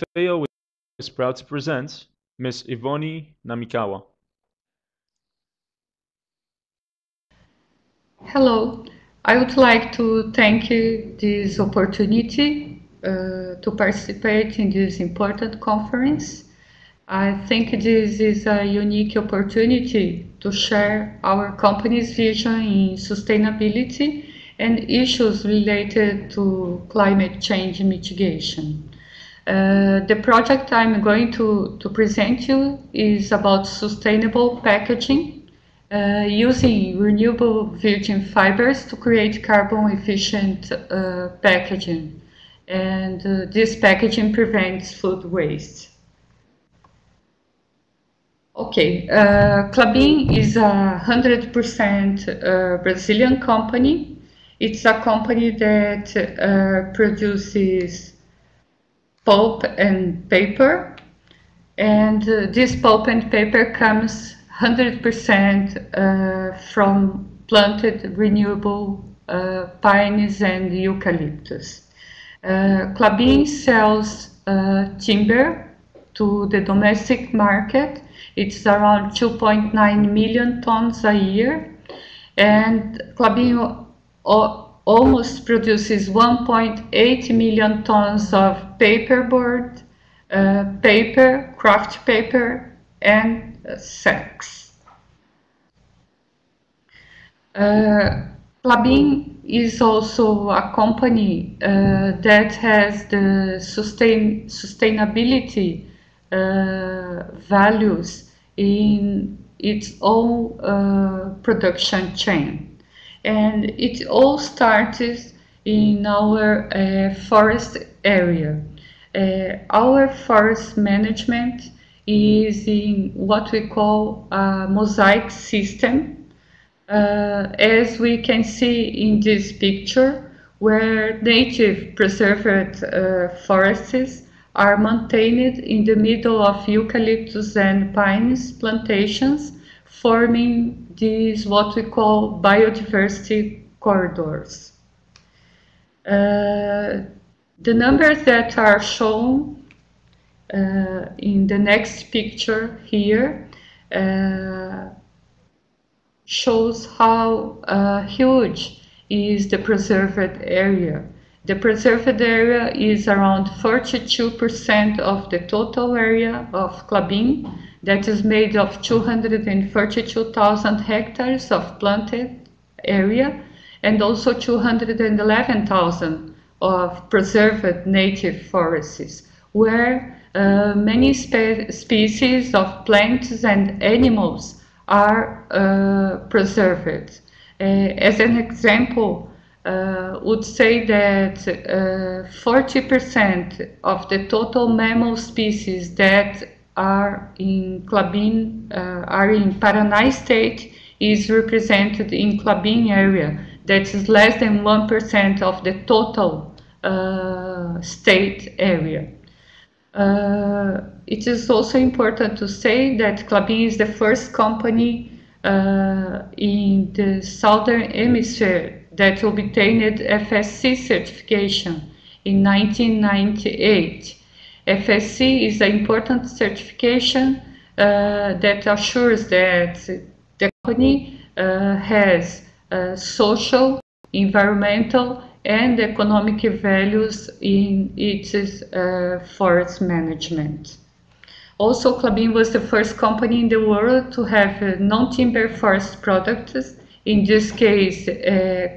FAO is proud to present Ms. Ivone Namikawa. Hello, I would like to thank you this opportunity to participate in this important conference. I think this is a unique opportunity to share our company's vision in sustainability and issues related to climate change mitigation. The project I'm going to present you is about sustainable packaging using renewable virgin fibers to create carbon efficient packaging. And this packaging prevents food waste. Okay, Klabin is a 100% Brazilian company. It's a company that produces pulp and paper, and this pulp and paper comes 100% from planted renewable pines and eucalyptus. Klabin sells timber to the domestic market. It's around 2.9 million tons a year, and Klabin almost produces 1.8 million tons of paperboard, paper, kraft paper, and sacks. Klabin is also a company that has the sustainability values in its own production chain. And it all started in our forest area. Our forest management is in what we call a mosaic system, as we can see in this picture, where native preserved forests are maintained in the middle of eucalyptus and pines plantations, forming these what we call biodiversity corridors. The numbers that are shown in the next picture here shows how huge is the preserved area. The preserved area is around 42% of the total area of Klabin, that is made of 242,000 hectares of planted area and also 211,000 of preserved native forests, where many species of plants and animals are preserved. As an example, would say that 40% of the total mammal species that are in Klabin, are in Paraná state, is represented in Klabin area. That is less than 1% of the total state area. It is also important to say that Klabin is the first company in the southern hemisphere that obtained FSC certification in 1998. FSC is an important certification that assures that the company has social, environmental, and economic values in its forest management. Also, Klabin was the first company in the world to have non-timber forest products, in this case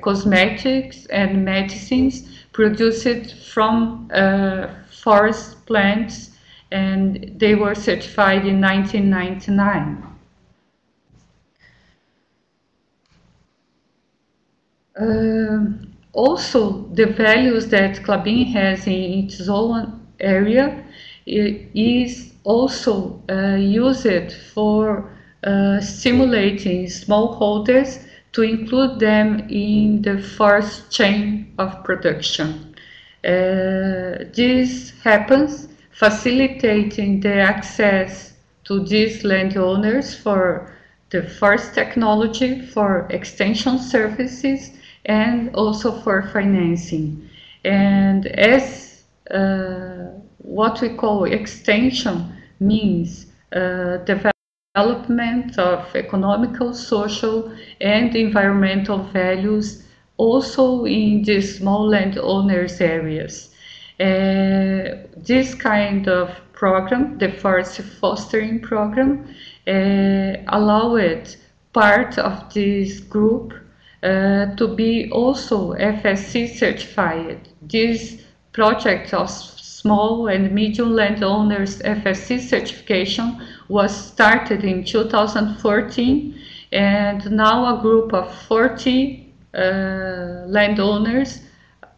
cosmetics and medicines produced from forest plants, and they were certified in 1999. Also, the values that Klabin has in its own area is also used for stimulating smallholders to include them in the forest chain of production. This happens facilitating the access to these landowners for the forest technology, for extension services, and also for financing. And as what we call extension means development of economical, social, and environmental values also in the small landowners areas. This kind of program, the Forest Fostering Program, allowed part of this group to be also FSC certified. This project of small and medium landowners FSC certification was started in 2014, and now a group of 40 landowners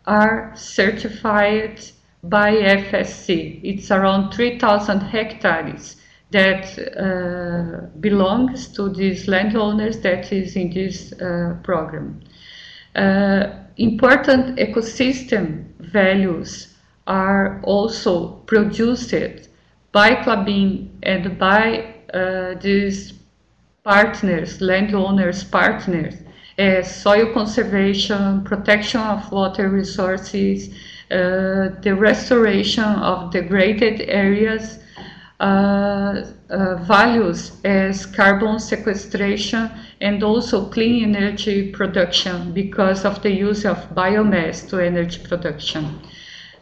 are certified by FSC. It's around 3,000 hectares that belongs to these landowners that is in this program. Important ecosystem values are also produced by Klabin and by these partners, landowners partners, soil conservation, protection of water resources, the restoration of degraded areas, values as carbon sequestration and also clean energy production because of the use of biomass to energy production.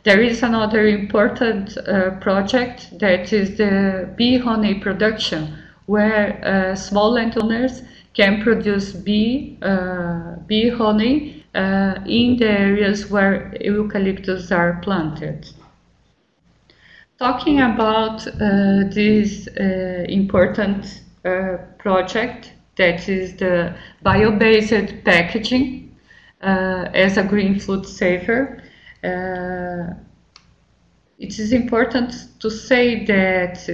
There is another important project that is the bee honey production, where small landowners can produce bee honey in the areas where eucalyptus are planted. Talking about this important project, that is the bio-based packaging as a green food saver, it is important to say that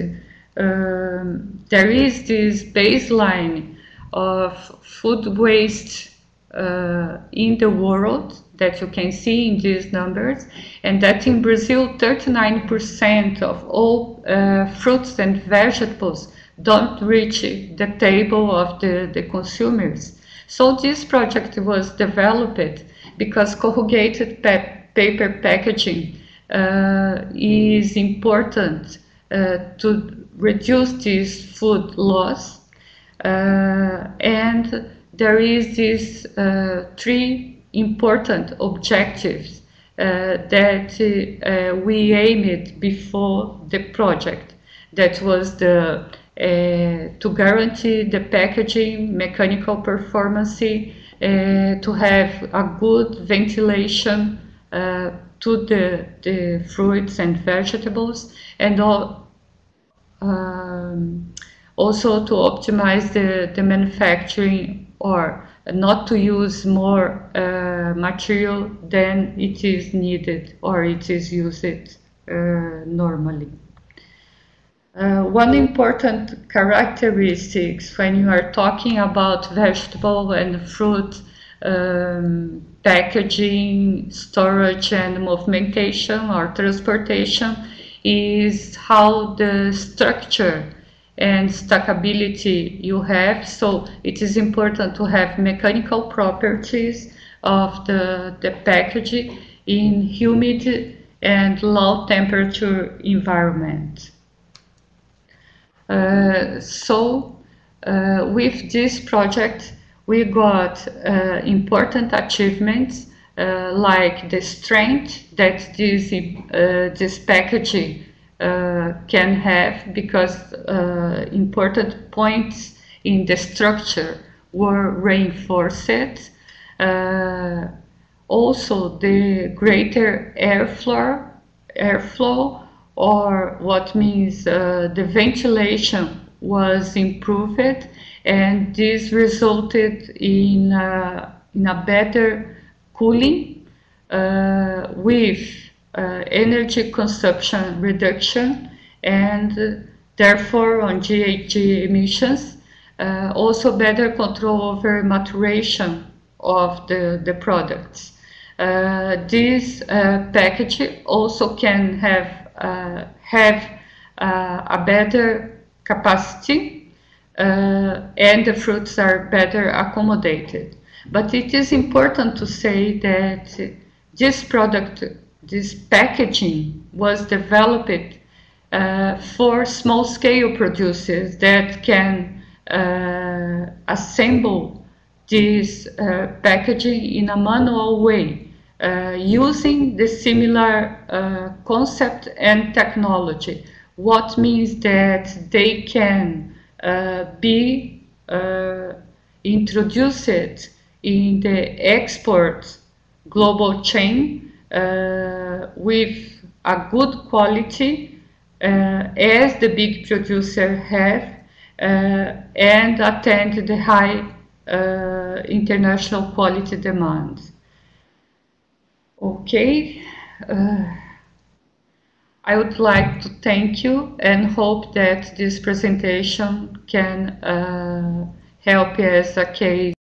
there is this baseline of food waste in the world that you can see in these numbers, and that in Brazil 39% of all fruits and vegetables don't reach the table of the consumers. So this project was developed because corrugated paper packaging is important to reduce this food loss, and there is these three important objectives that we aimed before the project. That was the to guarantee the packaging mechanical performance, to have a good ventilation to the fruits and vegetables, and also to optimize the manufacturing, or not to use more material than it is needed or it is used normally. One important characteristics when you are talking about vegetable and fruit packaging, storage and movimentation or transportation is how the structure and stackability you have. So it is important to have mechanical properties of the packaging in humid and low temperature environment. With this project we got important achievements like the strength that this packaging can have, because important points in the structure were reinforced. Also the greater airflow, or what means the ventilation was improved, and this resulted in a better cooling with energy consumption reduction, and therefore on GHG emissions, also better control over maturation of the products. This package also can have a better capacity, and the fruits are better accommodated. But it is important to say that this product this packaging was developed for small-scale producers that can assemble this packaging in a manual way, using the similar concept and technology. What means that they can be introduced in the export global chain with a good quality as the big producer have and attend the high international quality demands. Okay, I would like to thank you and hope that this presentation can help you as a case